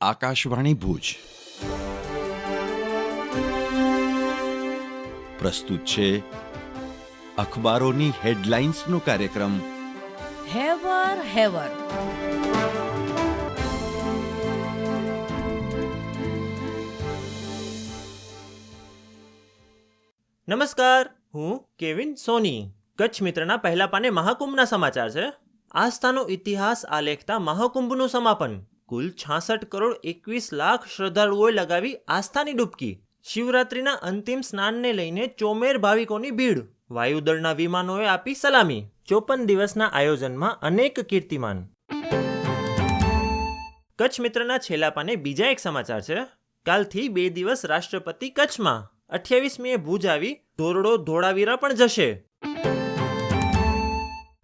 આકાશવાણી ભુજ પ્રસ્તુત છે અખબારોની હેડલાઇન્સનો કાર્યક્રમ હેવર હેવર. નમસ્કાર, હું કેવિન સોની. કચ્છ મિત્રના પહેલા પાને મહાકુંભના સમાચાર છે. આસ્થાનો ઇતિહાસ આલેખતા મહાકુંભનું સમાપન. કુલ 66 કરોડ 21 લાખ શ્રદ્ધાળુઓએ લગાવી આસ્થાની ડૂબકી. શિવરાત્રીના અંતિમ સ્નાનને લઈને ચોમેર ભાવિકોની ભીડ. વાયુદળના વિમાનોએ આપી સલામી. 54 દિવસના આયોજનમાં અનેક કીર્તિમાન. કચ્છ મિત્રના છેલ્લા પાને બીજા એક સમાચાર છે. કાલથી 2 દિવસ રાષ્ટ્રપતિ કચ્છમાં. 28મીએ ભુજ આવી ધોરડો ધોળાવીરા પણ જશે.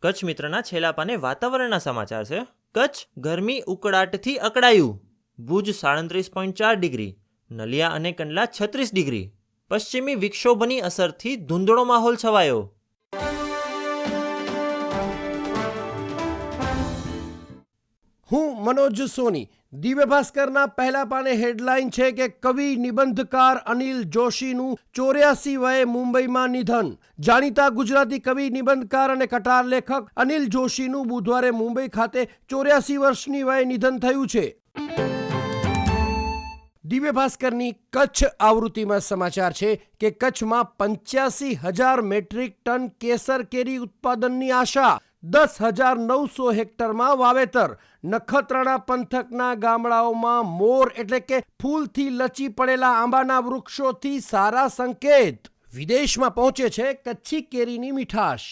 કચ્છ મિત્રના છેલ્લા પાને વાતાવરણના સમાચાર છે. કચ્છ ગરમી ઉકળાટથી અકળાયું. ભુજ 37.4 ડિગ્રી, નલિયા અને કંડલા 36 ડિગ્રી. પશ્ચિમી વિક્ષોભની અસરથી ધૂંધળો માહોલ છવાયો. હું મનોજ સોની. દિવ્ય ભાસ્કરના પહેલા પાને હેડલાઇન છે કે કવિ નિબંધકાર અનિલ જોશીનું 84 વયે મુંબઈમાં નિધન. જાણીતા ગુજરાતી કવિ નિબંધકાર અને કટાર લેખક અનિલ જોશીનું બુધવારે મુંબઈ ખાતે 84 વર્ષની વયે નિધન થયું છે. દિવ્ય ભાસ્કરની કચ્છ આવૃત્તિમાં સમાચાર છે કે કચ્છમાં 85,000 મેટ્રિક ટન કેસર કેરી ઉત્પાદનની આશા. 10,900 હેક્ટરમાં વાવેતર. નખત્રાણા પંથકના ગામડાઓમાં મોર એટલે કે ફૂલથી લચી પડેલા આંબાના વૃક્ષોથી સારા સંકેત. વિદેશમાં પહોંચે છે કચ્છી કેરીની મીઠાશ.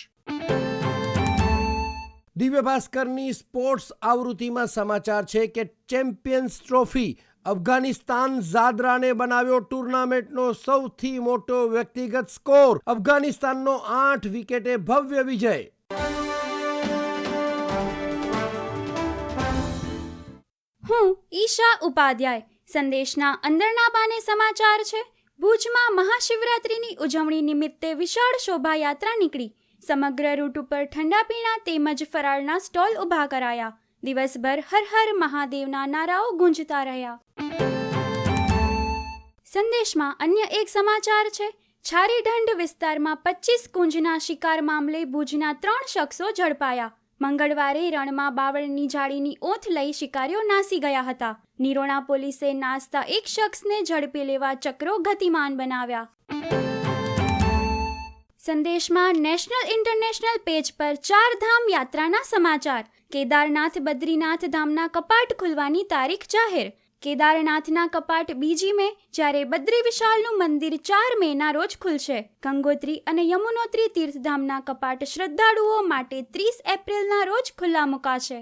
દિવ્ય ભાસ્કરની સ્પોર્ટ્સ આવૃત્તિમાં સમાચાર છે કે ચેમ્પિયન્સ ટ્રોફી. અફઘાનિસ્તાન ઝાદરાને બનાવ્યો ટુર્નામેન્ટનો સૌથી મોટો વ્યક્તિગત સ્કોર. અફઘાનિસ્તાનનો 8 વિકેટે ભવ્ય વિજય. હું ઈશા ઉપાધ્યાય. સંદેશના અંદરના પાને સમાચાર છે. ભુજમાં મહાશિવરાત્રિની ઉજવણી નિમિત્તે વિશાળ શોભાયાત્રા નીકળી. સમગ્ર રૂટ ઉપર ઠંડા પીણા તેમજ ફરાળના સ્ટોલ ઊભા કરાયા. દિવસભર હર હર મહાદેવના નારાઓ ગુંજતા રહ્યા. સંદેશમાં અન્ય એક સમાચાર છે. છારીઢંઢ વિસ્તારમાં 25 કુંજના શિકાર મામલે ભુજના 3 શખ્સો ઝડપાયા. મંગળવારે રણમાં બાવળની જાળીની ઓથ લઈ શિકારીઓ નાસી ગયા હતા. નિરોણા પોલીસે નાસતા એક શખ્સને ઝડપી લેવા ચક્રો ગતિમાન બનાવ્યા. સંદેશમાં નેશનલ ઇન્ટરનેશનલ પેજ પર 4 ધામ યાત્રાના સમાચાર. કેદારનાથ બદ્રીનાથ ધામના કપાટ ખુલવાની તારીખ જાહેર. કેદારનાથના કપાટ 2 મે, જ્યારે બદ્રી વિશાલનું મંદિર 4 મેના રોજ ખુલશે. ગંગોત્રી અને યમુનોત્રી તીર્થધામના કપાટ શ્રદ્ધાળુઓ માટે 30 એપ્રિલના રોજ ખુલ્લા મુકાશે.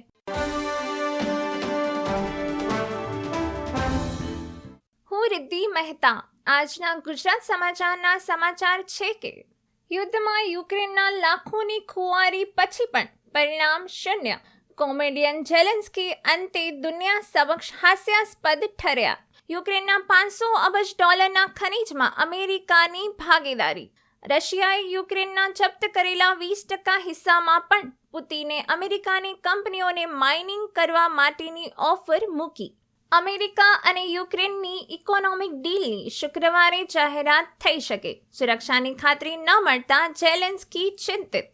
હું રિદ્ધિ મહેતા. આજના ગુજરાત સમાચારના સમાચાર છે કે યુદ્ધમાં યુક્રેનના લાખોની ખુવારી પછી પણ પરિણામ શૂન્ય. કોમેડિયન ઝેલેન્સ્કી અંતે દુનિયા સમક્ષ હાસ્યાસ્પદ ઠર્યા. યુક્રેનના $500 અબજ ખનીજમાં અમેરિકાની ભાગીદારી. રશિયાએ યુક્રેનના જપ્ત કરેલા 20% હિસ્સામાં પણ પુતિને અમેરિકાની કંપનીઓને માઇનિંગ કરવા માટેની ઓફર મૂકી. અમેરિકા અને યુક્રેનની ઇકોનોમિક ડીલની શુક્રવારે જાહેરાત થઈ શકે. સુરક્ષાની ખાતરી ન મળતા ઝેલેન્સ્કી ચિંતિત.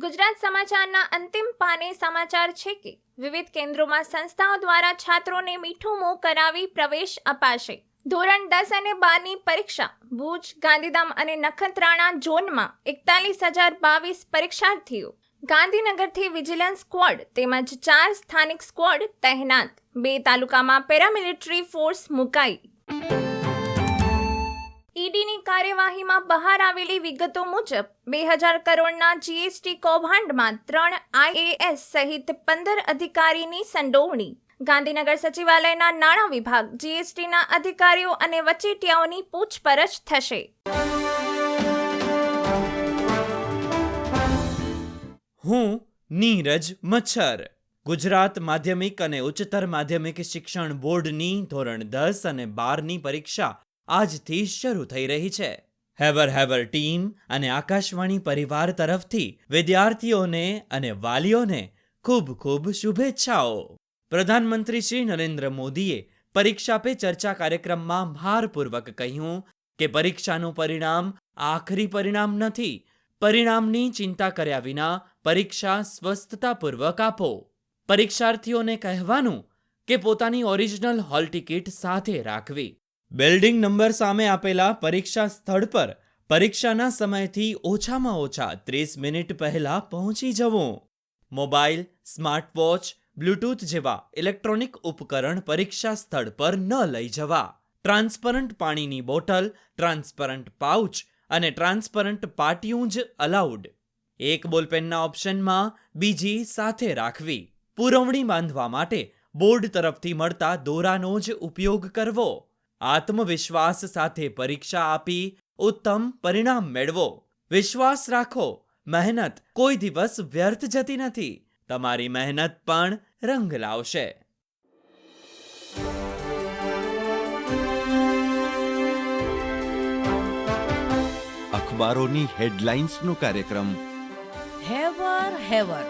ગુજરાત સમાચારના અંતિમ પાને સમાચાર છે કે વિવિધ કેન્દ્રોમાં સંસ્થાઓ દ્વારા છાત્રોને મીઠું મોં કરાવી પ્રવેશ અપાશે. ધોરણ 10 અને 12ની પરીક્ષા ભુજ, ગાંધીધામ અને નખત્રાણા ઝોનમાં 41,022 પરીક્ષાર્થીઓ. ગાંધીનગરથી વિજિલન્સ સ્ક્વોડ તેમજ 4 સ્થાનિક સ્ક્વોડ તહેનાત. 2 તાલુકામાં પેરામિલિટરી ફોર્સ મુકાઈ. ઈડીની કાર્યવાહીમાં બહાર આવેલી વિગતો મુજબ 2,000 કરોડના જીએસટી કૌભાંડમાં 3 આઈએએસ સહિત 15 અધિકારીની સંડોવણી. ગાંધીનગર સચિવાલયના નાણાં વિભાગ, જીએસટીના અધિકારીઓ અને વચેટિયાઓની પૂછપરછ થશે. હું નીરજ મચ્છર. ગુજરાત માધ્યમિક અને ઉચ્ચતર માધ્યમિક શિક્ષણ બોર્ડની ધોરણ 10 અને 12ની પરીક્ષા આજથી શરૂ થઈ રહી છે. હેવર ટીમ અને આકાશવાણી પરિવાર તરફથી વિદ્યાર્થીઓને અને વાલીઓને ખૂબ ખૂબ શુભેચ્છાઓ. પ્રધાનમંત્રી શ્રી નરેન્દ્ર મોદીએ પરીક્ષા પે ચર્ચા કાર્યક્રમમાં ભારપૂર્વક કહ્યું કે પરીક્ષાનું પરિણામ આખરી પરિણામ નથી. પરિણામની ચિંતા કર્યા વિના પરીક્ષા સ્વસ્થતાપૂર્વક આપો. પરીક્ષાર્થીઓને કહેવાનું કે પોતાની ઓરિજિનલ હોલ ટિકિટ સાથે રાખવી. બિલ્ડિંગ નંબર સામે આપેલા પરીક્ષા સ્થળ પર પરીક્ષાના સમયથી ઓછામાં ઓછા 30 મિનિટ પહેલા પહોંચી જવું. મોબાઈલ, સ્માર્ટ વોચ, બ્લૂટૂથ જેવા ઇલેક્ટ્રોનિક ઉપકરણ પરીક્ષા સ્થળ પર ન લઈ જવા. ટ્રાન્સપરન્ટ પાણીની બોટલ, ટ્રાન્સપરન્ટ પાઉચ અને ટ્રાન્સપરન્ટ પાટિયું જ અલાઉડ. એક બોલપેનના ઓપ્શનમાં બીજી સાથે રાખવી. પુરવણી બાંધવા માટે બોર્ડ તરફથી મળતા દોરાનો જ ઉપયોગ કરવો. આત્મવિશ્વાસ સાથે પરીક્ષા આપી ઉત્તમ પરિણામ મેળવો. વિશ્વાસ રાખો, મહેનત કોઈ દિવસ વ્યર્થ જતી નથી. તમારી મહેનત પણ રંગ લાવશે. અખબારોની હેડલાઇન્સનો કાર્યક્રમ હેવર હેવર